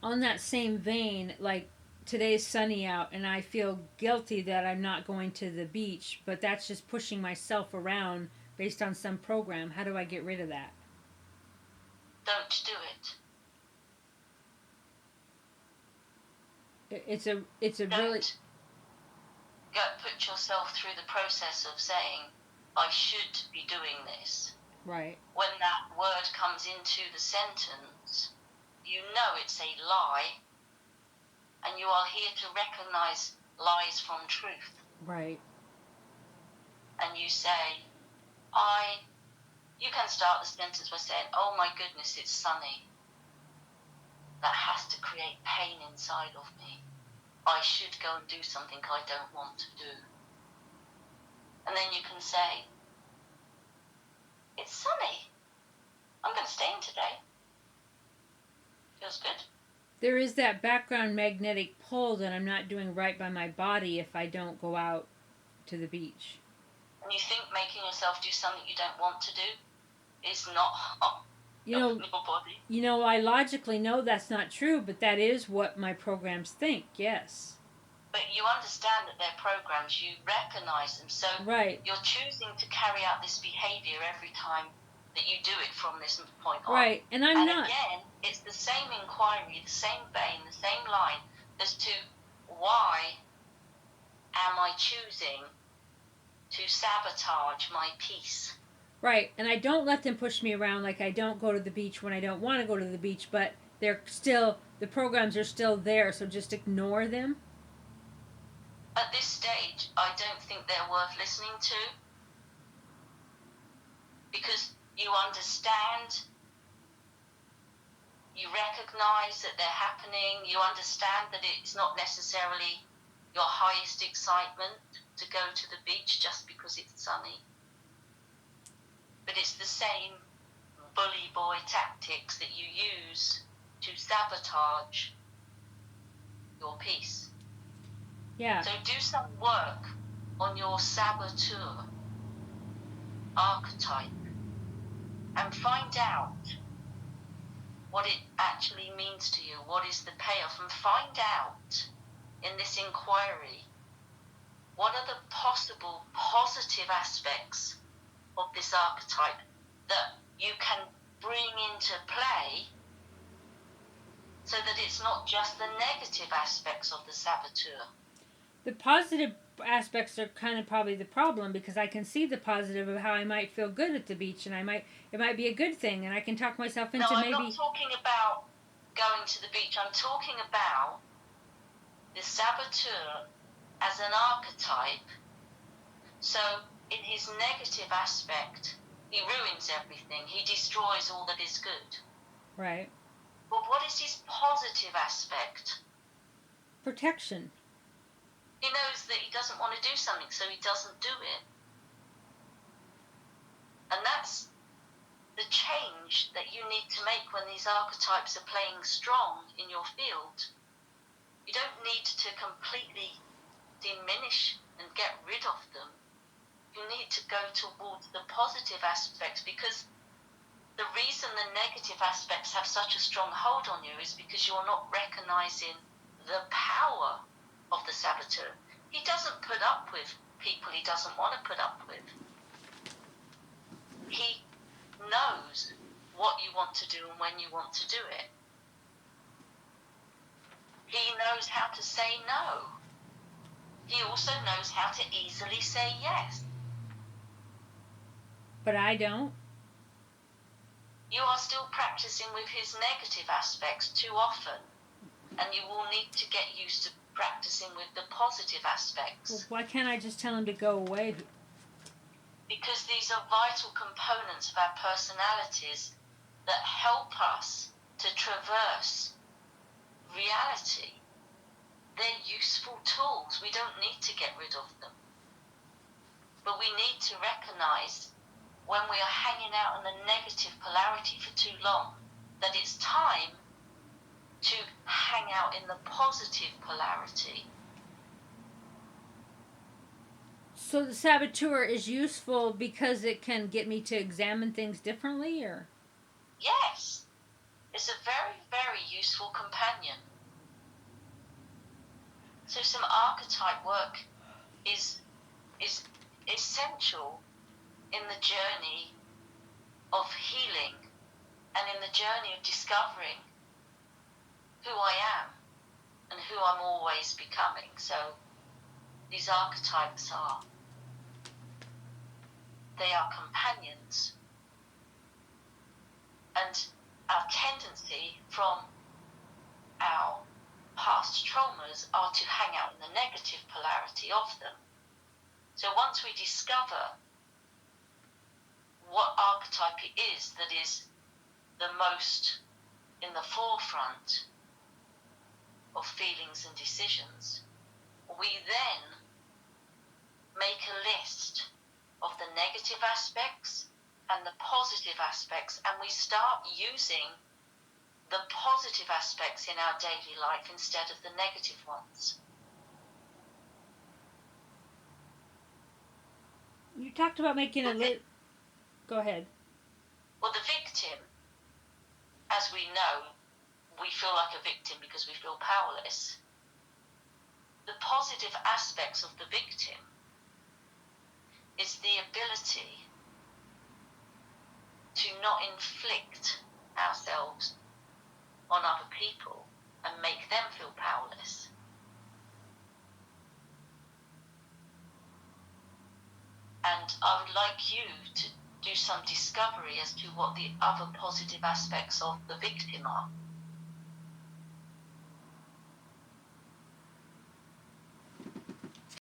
on that same vein, like today's sunny out and I feel guilty that I'm not going to the beach, but that's just pushing myself around based on some program. How do I get rid of that? Don't do it. It's a really Don't go put yourself through the process of saying, I should be doing this. right. When that word comes into the sentence, you know it's a lie, and you are here to recognize lies from truth. Right. And you say, you can start the sentence by saying, oh my goodness, it's sunny. That has to create pain inside of me. I should go and do something I don't want to do. And then you can say, it's sunny. I'm going to stay in today. Feels good. There is that background magnetic pull that I'm not doing right by my body if I don't go out to the beach. And you think making yourself do something you don't want to do is not You know, your body. I logically know that's not true, but that is what my programs think. Yes. But you understand that they're programs, you recognize them, so right. You're choosing to carry out this behavior every time that you do it from this point on. Right, and I'm not. Again, it's the same inquiry, the same vein, the same line as to why am I choosing to sabotage my peace? Right, and I don't let them push me around, like I don't go to the beach when I don't want to go to the beach, but the programs are still there, so just ignore them. At this stage, I don't think they're worth listening to, because you understand, you recognize that they're happening, you understand that it's not necessarily your highest excitement to go to the beach just because it's sunny. But it's the same bully boy tactics that you use to sabotage your peace. Yeah. So do some work on your saboteur archetype and find out what it actually means to you, what is the payoff, and find out in this inquiry what are the possible positive aspects of this archetype that you can bring into play so that it's not just the negative aspects of the saboteur. The positive aspects are kind of probably the problem, because I can see the positive of how I might feel good at the beach, and it might be a good thing, and I can talk myself into maybe. No, I'm not talking about going to the beach. I'm talking about the saboteur as an archetype. So in his negative aspect, he ruins everything. He destroys all that is good. Right. But what is his positive aspect? Protection. He knows that he doesn't want to do something, so he doesn't do it. And that's the change that you need to make when these archetypes are playing strong in your field. You don't need to completely diminish and get rid of them. You need to go towards the positive aspects, because the reason the negative aspects have such a strong hold on you is because you're not recognizing the power of the saboteur. He doesn't put up with people he doesn't want to put up with. He knows what you want to do and when you want to do it. He knows how to say no. He also knows how to easily say yes. But I don't. You are still practicing with his negative aspects too often, and you will need to get used to practicing with the positive aspects. Well, why can't I just tell him to go away? Because these are vital components of our personalities that help us to traverse reality. They're useful tools. We don't need to get rid of them. But we need to recognize when we are hanging out in the negative polarity for too long that it's time to hang out in the positive polarity. So the saboteur is useful because it can get me to examine things differently, or? Yes. It's a very, very useful companion. So some archetype work is essential in the journey of healing and in the journey of discovering who I am and who I'm always becoming. So these archetypes they are companions, and our tendency from our past traumas are to hang out in the negative polarity of them. So once we discover what archetype it is that is the most in the forefront of feelings and decisions, we then make a list of the negative aspects and the positive aspects, and we start using the positive aspects in our daily life instead of the negative ones. You talked about making a list. Go ahead. Well, the victim, as we know, we feel like a victim because we feel powerless. The positive aspects of the victim is the ability to not inflict ourselves on other people and make them feel powerless. And I would like you to do some discovery as to what the other positive aspects of the victim are.